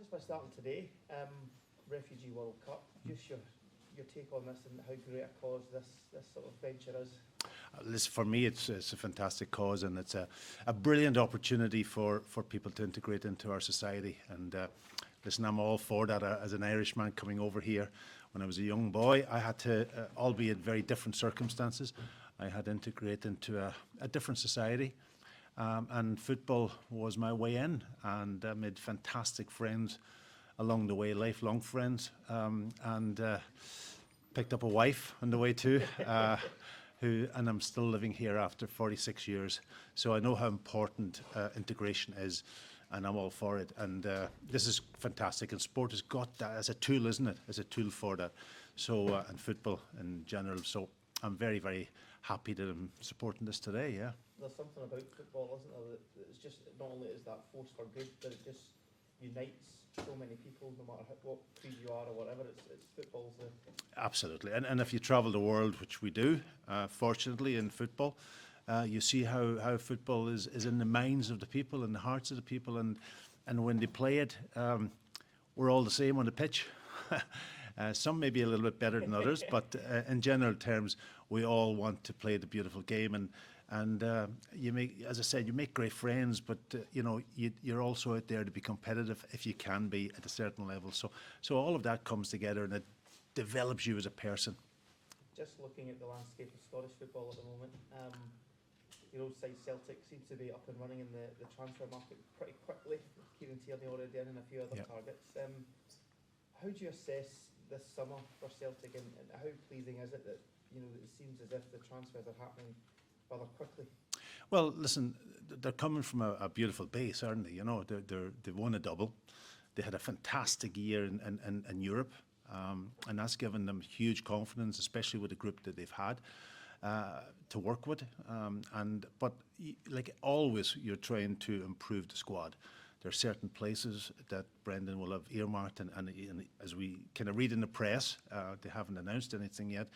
just by starting today, Refugee World Cup, just your take on this and how great a cause this sort of venture is. Listen, for me, it's a fantastic cause, and it's a brilliant opportunity for people to integrate into our society. And listen, I'm all for that. As an Irishman coming over here, when I was a young boy, I had to, albeit very different circumstances, I had to integrate into a different society. And football was my way in, and I made fantastic friends along the way, lifelong friends, and picked up a wife on the way too, and I'm still living here after 46 years. So I know how important integration is, and I'm all for it. And this is fantastic, and sport has got that as a tool, isn't it? As a tool for that. So, and football in general. So I'm very, very happy that I'm supporting this today, yeah. There's something about football, isn't there, that it's just, not only is that force for good, but it just unites so many people, no matter what creed you are or whatever. It's football's the... Absolutely, and if you travel the world, which we do, fortunately in football, you see how football is in the minds of the people, in the hearts of the people, and when they play it, we're all the same on the pitch. Some may be a little bit better than others, but in general terms, we all want to play the beautiful game, and you make, as I said, you make great friends, but you know, you're also out there to be competitive if you can be at a certain level. So all of that comes together, and it develops you as a person. Just looking at the landscape of Scottish football at the moment, your old side Celtic seems to be up and running in the transfer market pretty quickly. Kieran Tierney already in and a few other targets. How do you assess this summer for Celtic, and how pleasing is it that, you know, it seems as if the transfers are happening rather quickly? Well, listen, they're coming from a beautiful base, aren't they? You know, they've won a double. They had a fantastic year in Europe, and that's given them huge confidence, especially with the group that they've had to work with. But like always, you're trying to improve the squad. There are certain places that Brendan will have earmarked, and as we kind of read in the press, they haven't announced anything yet.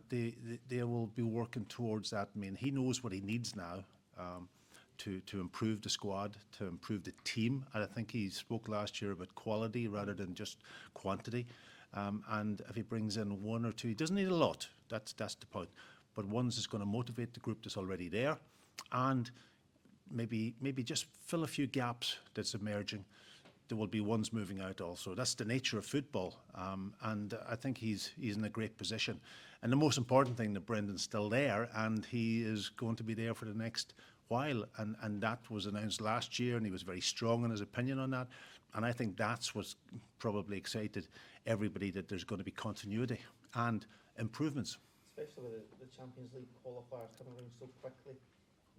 They will be working towards that. I mean, he knows what he needs now to improve the squad, to improve the team. And I think he spoke last year about quality rather than just quantity. And if he brings in one or two, he doesn't need a lot. That's the point. But one's is going to motivate the group that's already there, and maybe just fill a few gaps that's emerging. There will be ones moving out also. That's the nature of football, and I think he's in a great position. And the most important thing, that Brendan's still there, and he is going to be there for the next while. And that was announced last year, and he was very strong in his opinion on that. And I think that's what's probably excited everybody, that there's going to be continuity and improvements. Especially with the Champions League qualifier coming around so quickly,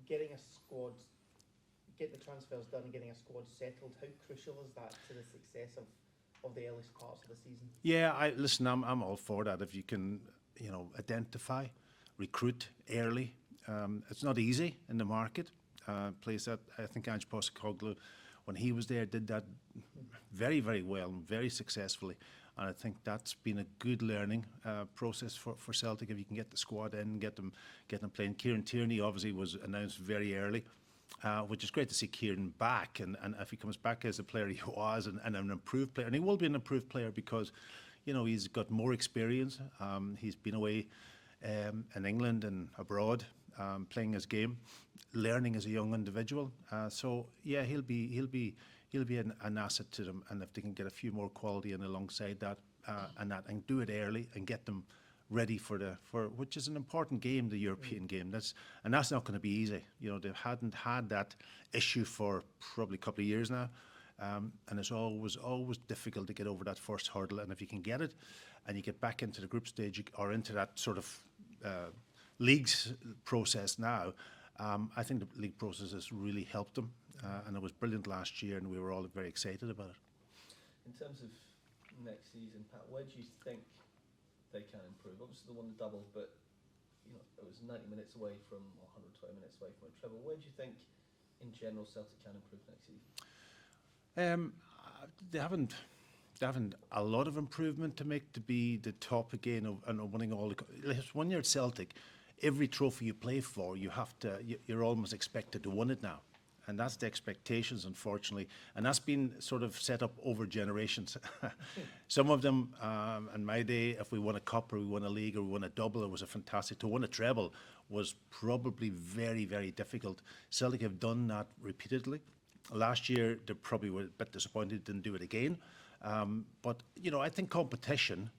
getting a squad, getting the transfers done and getting a squad settled, how crucial is that to the success of the earliest parts of the season? Yeah, listen, I'm all for that. If you can, you know, identify, recruit early. It's not easy in the market. Place that, I think Ange Postecoglou, when he was there, did that very, very well and very successfully. And I think that's been a good learning process for Celtic. If you can get the squad in, get them playing. Kieran Tierney obviously was announced very early, which is great to see Kieran back. And if he comes back as a player he was, and an improved player, and he will be an improved player because, you know, he's got more experience. He's been away in England and abroad, playing his game, learning as a young individual. So yeah, he'll be an asset to them, and if they can get a few more quality in alongside that, and do it early and get them ready for which is an important game, the European game. That's not going to be easy. You know, they hadn't had that issue for probably a couple of years now, and it's always difficult to get over that first hurdle. And if you can get it, and you get back into the group stage or into that sort of leagues process now, I think the league process has really helped them, and it was brilliant last year, and we were all very excited about it. In terms of next season, Pat, where do you think they can improve? Obviously they won the double, but you know, it was 90 minutes away from, or 120 minutes away from a treble. Where do you think, in general, Celtic can improve next season? They haven't a lot of improvement to make to be the top again and winning all the. When you're at Celtic, every trophy you play for, you're almost expected to win it now. And that's the expectations, unfortunately. And that's been sort of set up over generations. Some of them, in my day, if we won a cup or we won a league or we won a double, it was a fantastic. To win a treble was probably very, very difficult. Celtic have done that repeatedly. Last year, they probably were a bit disappointed, didn't do it again. But, you know, I think competition,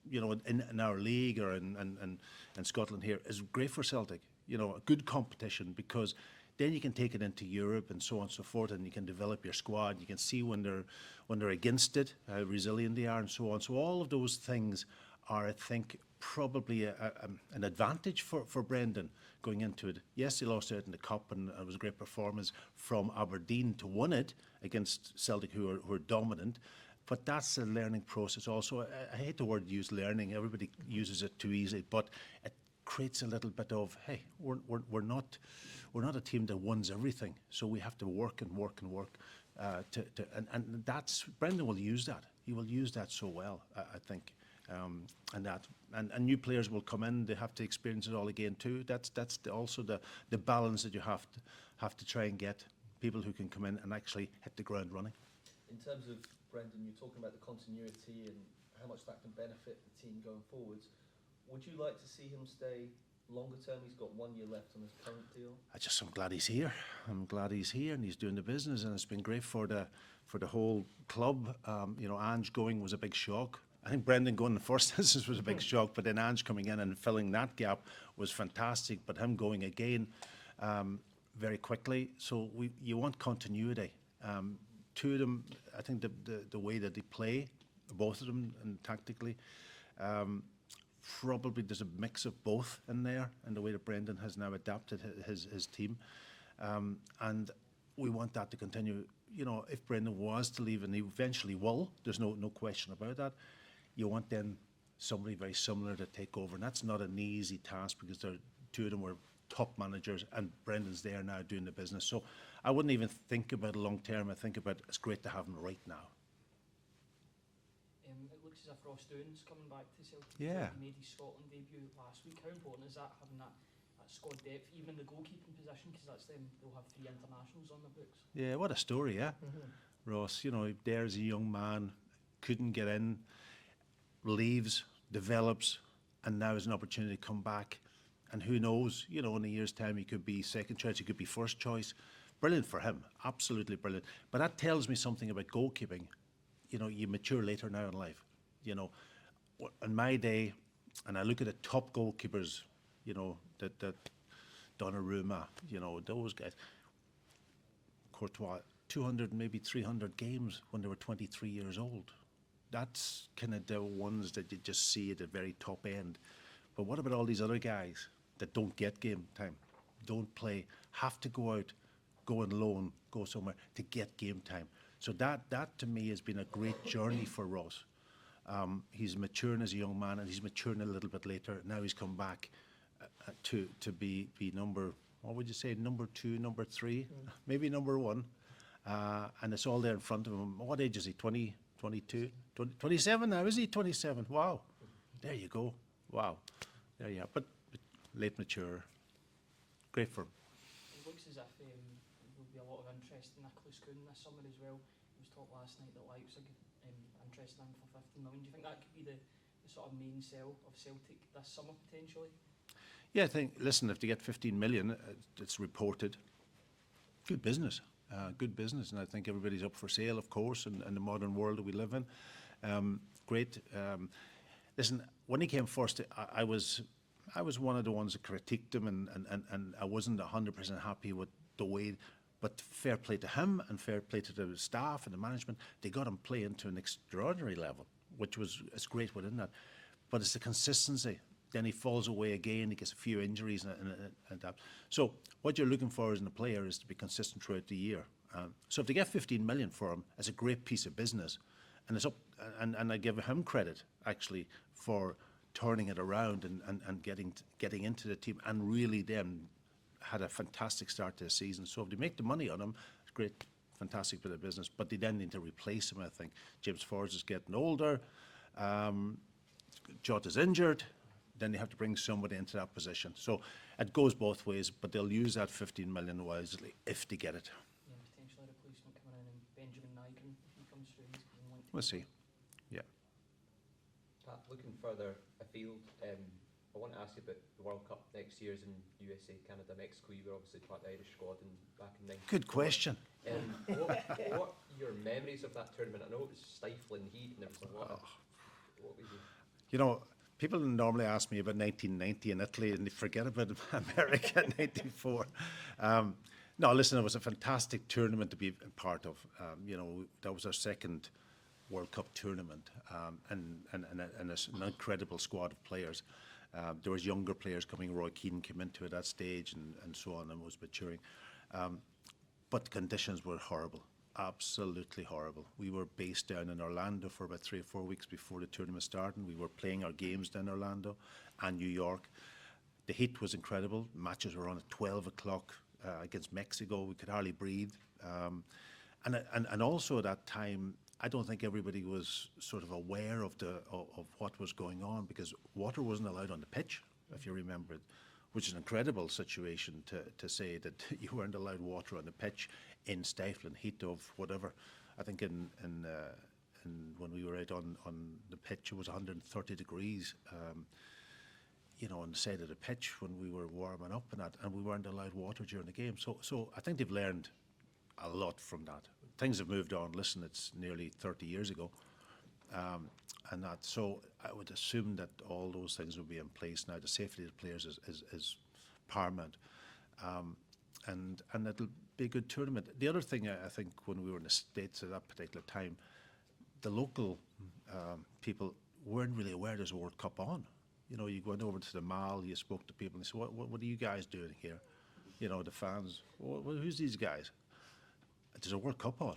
you know, in our league or in Scotland here is great for Celtic. You know, a good competition, because then you can take it into Europe and so on and so forth, and you can develop your squad. You can see when they're against it, how resilient they are, and so on. So all of those things are, I think, probably an advantage for Brendan going into it. Yes, he lost out in the cup, and it was a great performance from Aberdeen to win it against Celtic, who are dominant. But that's a learning process also. I hate the word used, learning. Everybody uses it too easily, but it creates a little bit of, hey, we're not a team that wins everything, so we have to work and work and work. And that's, Brendan will use that. He will use that so well, I think. And new players will come in. They have to experience it all again too. That's also the balance that you have to try and get people who can come in and actually hit the ground running. In terms of Brendan, you're talking about the continuity and how much that can benefit the team going forwards. Would you like to see him stay longer term? He's got 1 year left on his current deal. I'm glad he's here. I'm glad he's here and he's doing the business, and it's been great for the whole club. You know, Ange going was a big shock. I think Brendan going in the first instance was a big shock, but then Ange coming in and filling that gap was fantastic. But him going again very quickly. So you want continuity. Two of them, I think the way that they play, both of them, and tactically, probably there's a mix of both in there, and the way that Brendan has now adapted his team, and we want that to continue. You know, if Brendan was to leave, and he eventually will, there's no question about that, you want then somebody very similar to take over, and that's not an easy task, because two of them were top managers, and Brendan's there now doing the business. So I wouldn't even think about long term. I think about it's great to have him right now. It looks as if Ross Doohan's coming back to Celtic. Yeah. He made his Scotland debut last week. How important is that, having that squad depth, even in the goalkeeping position, because that's them, they'll have 3 internationals on their books. Yeah, what a story, yeah. Ross, you know, there's a young man, couldn't get in, leaves, develops, and now is an opportunity to come back. And who knows, you know, in a year's time, he could be second choice, he could be first choice. Brilliant for him, absolutely brilliant. But that tells me something about goalkeeping. You know, you mature later now in life. You know, in my day, and I look at the top goalkeepers, you know, that Donnarumma, you know, those guys, Courtois, 200, maybe 300 games when they were 23 years old. That's kind of the ones that you just see at the very top end. But what about all these other guys that don't get game time, don't play, have to go out, go on loan, go somewhere to get game time? So that to me has been a great journey for Ross. He's maturing as a young man, and he's maturing a little bit later. Now he's come back to be number, what would you say, number 2, number 3, maybe number 1. And it's all there in front of him. What age is he, 20, 22, 20, 27 now, is he? 27, wow. There you go, wow. There you are, but late mature, great for him. It looks as if there'll be a lot of interest in Nicolas Kuhn this summer as well. There was talk last night that Leipzig interested in him for 15 million. Do you think that could be the sort of main sell of Celtic this summer potentially? Yeah, I think, listen, if they get 15 million, it's reported, good business. And I think everybody's up for sale, of course, in the modern world that we live in. Great. Listen, when he came first, I was one of the ones that critiqued him, and I wasn't 100% happy with the way. But fair play to him and fair play to the staff and the management. They got him playing to an extraordinary level, which it's great within that. But it's the consistency. Then he falls away again. He gets a few injuries and that. So what you're looking for as a player is to be consistent throughout the year. So if they get 15 million for him, it's a great piece of business, and it's up. And I give him credit actually for turning it around and getting into the team, and really then had a fantastic start to the season. So if they make the money on him, it's great, fantastic bit of business. But they then need to replace him, I think. James Forrest is getting older. Jota's injured. Then they have to bring somebody into that position. So it goes both ways, but they'll use that 15 million wisely if they get it. Yeah, potentially a replacement coming in, and Benjamin Nygren, if he comes through, he's been linked. We'll see. Yeah. Pat, looking further afield, I want to ask you about the World Cup next year's in USA, Canada, Mexico. You were obviously part of the Irish squad back in 1994. Good question. What are your memories of that tournament? I know it was stifling heat and there was a lot of... What was You know, people normally ask me about 1990 in Italy and they forget about America in 94. No, listen, it was a fantastic tournament to be a part of. You know, that was our second World Cup tournament and an incredible squad of players. There was younger players coming. Roy Keane came into it at that stage and so on and was maturing. But the conditions were horrible, absolutely horrible. We were based down in Orlando for about 3 or 4 weeks before the tournament started. We were playing our games down in Orlando and New York. The heat was incredible. Matches were on at 12 o'clock against Mexico. We could hardly breathe. And also at that time, I don't think everybody was sort of aware of what was going on because water wasn't allowed on the pitch, if you remember it, which is an incredible situation to say that you weren't allowed water on the pitch in stifling heat of whatever. I think in when we were out on the pitch, it was 130 degrees, you know, on the side of the pitch when we were warming up and we weren't allowed water during the game. So I think they've learned a lot from that. Things have moved on. Listen, it's nearly 30 years ago, and that. So I would assume that all those things will be in place now. The safety of the players is paramount, and it'll be a good tournament. The other thing I think when we were in the States at that particular time, the local people weren't really aware there's a World Cup on. You know, you went over to the mall, you spoke to people, and they said, "What are you guys doing here?" You know, the fans. Who's these guys? There's a World Cup on.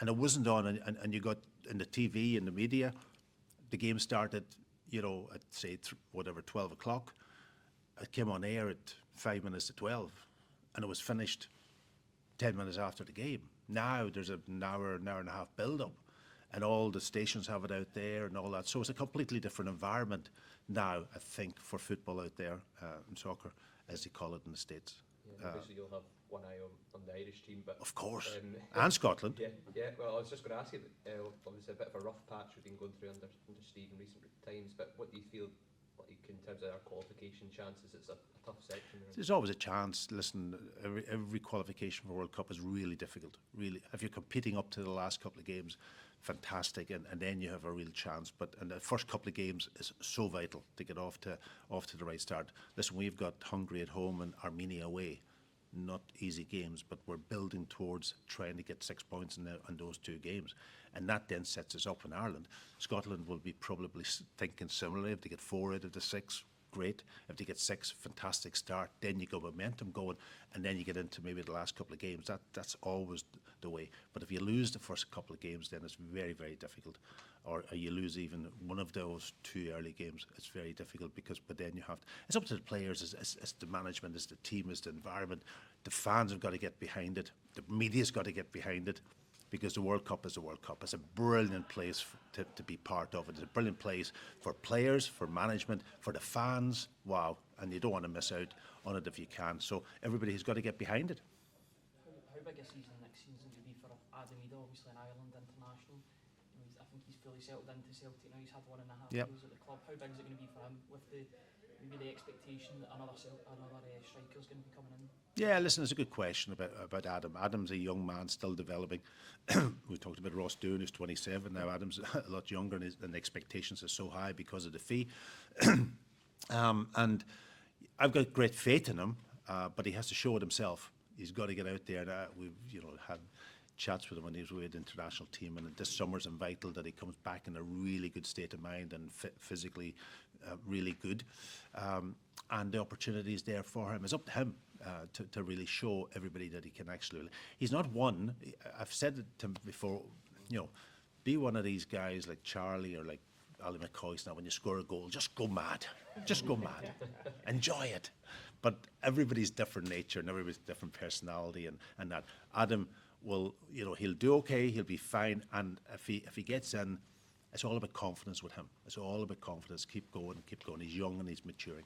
And it wasn't on, and you got in the TV and the media, the game started, you know, at say 12 o'clock. It came on air at 5 minutes to 12, and it was finished 10 minutes after the game. Now there's an hour and a half build-up, and all the stations have it out there and all that. So it's a completely different environment now, I think, for football out there, and soccer, as they call it in the States. Yeah, obviously you'll have one eye on the Irish team, but of course, and Scotland. Yeah. Well, I was just going to ask you. Obviously, a bit of a rough patch we've been going through under Steve in recent times. But what do you feel like in terms of our qualification chances? It's a tough section. There's always a chance. Listen, every qualification for World Cup is really difficult. Really, if you're competing up to the last couple of games, fantastic, and then you have a real chance. But the first couple of games is so vital to get off to the right start. Listen, we've got Hungary at home and Armenia away. Not easy games, but we're building towards trying to get 6 points in those 2 games. And that then sets us up in Ireland. Scotland will be probably thinking similarly. If they get 4 out of the 6, great. If they get 6, fantastic start. Then you got momentum going, and then you get into maybe the last couple of games. That's always the way. But if you lose the first couple of games, then it's very, very difficult. Or you lose even one of those 2 early games, it's very difficult but then you have to, it's up to the players, it's the management, it's the team, it's the environment. The fans have got to get behind it. The media's got to get behind it because the World Cup is the World Cup. It's a brilliant place to be part of it. It's a brilliant place for players, for management, for the fans. Wow. And you don't want to miss out on it if you can. So everybody's got to get behind it. How big a season next season to be for Adam Idah, obviously an Ireland international? I think he's fully settled into Celtic now. He's had 1.5 years at the club. How big is it going to be for him with maybe the expectation that another striker's going to be coming in? Yeah, listen, it's a good question about Adam. Adam's a young man still developing. We talked about Ross Doon, who's 27 now. Adam's a lot younger, and the expectations are so high because of the fee. And I've got great faith in him, but he has to show it himself. He's got to get out there. We've had chats with him when he was with the international team, and this summer's vital that he comes back in a really good state of mind and physically really good. And the opportunity is there for him. It's up to him to really show everybody that he can actually. He's not one. I've said it to him before. Be one of these guys like Charlie or like Ali McCoy. Now, when you score a goal, just go mad. Just go mad. Enjoy it. But everybody's different nature and everybody's different personality, and that Adam will, he'll do okay. He'll be fine. And if he gets in, it's all about confidence with him. It's all about confidence. Keep going. He's young and he's maturing.